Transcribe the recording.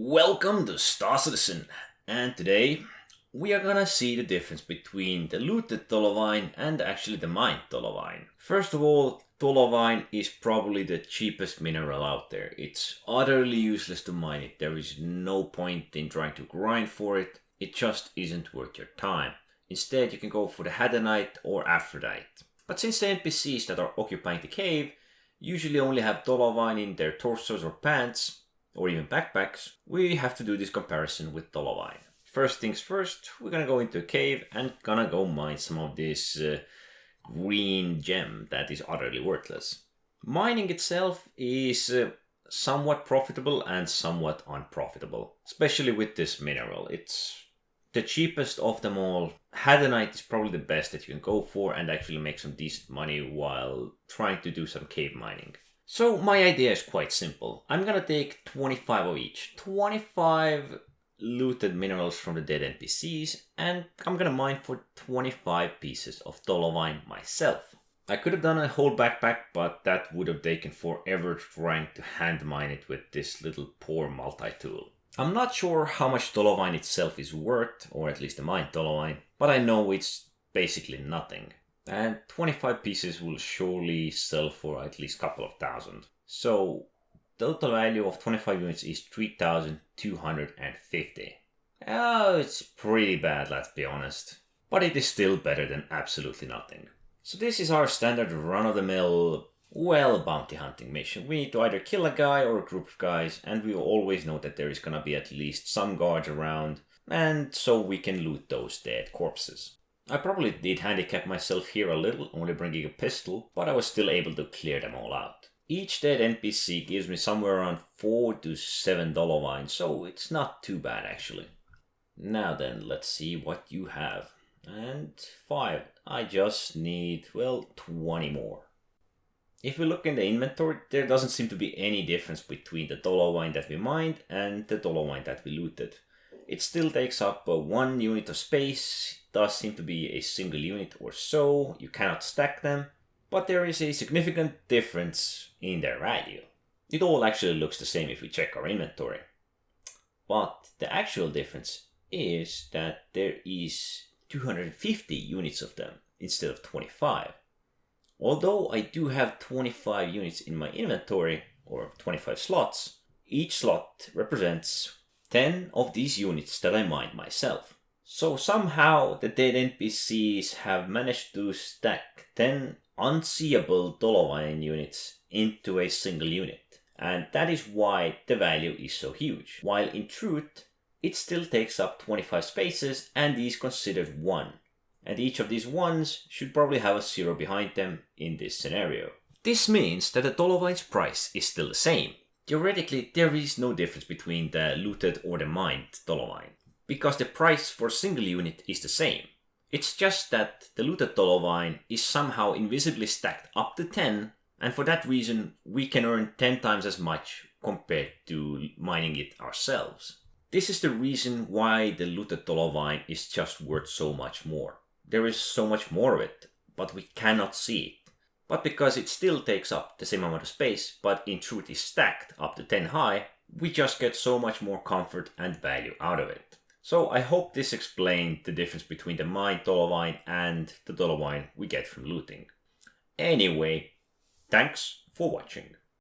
Welcome to Star Citizen, and today we are gonna see the difference between the looted Dolovine and actually the mined Dolovine. First of all, Dolovine is probably the cheapest mineral out there. It's utterly useless to mine it. There is no point in trying to grind for it. It just isn't worth your time. Instead, you can go for the Hadanite or Aphrodite. But since the NPCs that are occupying the cave usually only have Dolovine in their torsos or pants, or even backpacks, we have to do this comparison with Dolovine. First things first, we're gonna go into a cave and gonna go mine some of this green gem that is utterly worthless. Mining itself is somewhat profitable and somewhat unprofitable, especially with this mineral. It's the cheapest of them all. Hadanite is probably the best that you can go for and actually make some decent money while trying to do some cave mining. So my idea is quite simple. I'm gonna take 25 of each. 25 looted minerals from the dead NPCs, and I'm gonna mine for 25 pieces of Dolovine myself. I could have done a whole backpack, but that would have taken forever trying to hand mine it with this little poor multi-tool. I'm not sure how much Dolovine itself is worth, or at least the mined Dolovine, but I know it's basically nothing. And 25 pieces will surely sell for at least a couple of thousand. So total value of 25 units is 3,250. Oh, it's pretty bad, let's be honest. But it is still better than absolutely nothing. So this is our standard run-of-the-mill, bounty hunting mission. We need to either kill a guy or a group of guys, and we always know that there is gonna be at least some guards around, and so we can loot those dead corpses. I probably did handicap myself here a little, only bringing a pistol, but I was still able to clear them all out. Each dead NPC gives me somewhere around 4 to 7 Dolovine, so it's not too bad actually. Now then, let's see what you have. And 5. I just need, 20 more. If we look in the inventory, there doesn't seem to be any difference between the Dolovine that we mined and the Dolovine that we looted. It still takes up 1 unit of space. Does seem to be a single unit or so, you cannot stack them, but there is a significant difference in their value. It all actually looks the same if we check our inventory. But the actual difference is that there is 250 units of them instead of 25. Although I do have 25 units in my inventory, or 25 slots, each slot represents 10 of these units that I mined myself. So somehow the dead NPCs have managed to stack 10 unseeable Dolovine units into a single unit. And that is why the value is so huge. While in truth, it still takes up 25 spaces and is considered 1. And each of these 1s should probably have a 0 behind them in this scenario. This means that the Dolovine's price is still the same. Theoretically, there is no difference between the looted or the mined Dolovine, because the price for a single unit is the same. It's just that the looted Dolovine is somehow invisibly stacked up to 10, and for that reason we can earn 10 times as much compared to mining it ourselves. This is the reason why the looted Dolovine is just worth so much more. There is so much more of it, but we cannot see it. But because it still takes up the same amount of space, but in truth is stacked up to 10 high, we just get so much more comfort and value out of it. So I hope this explained the difference between the mined Dolovine and the Dolovine we get from looting. Anyway, thanks for watching.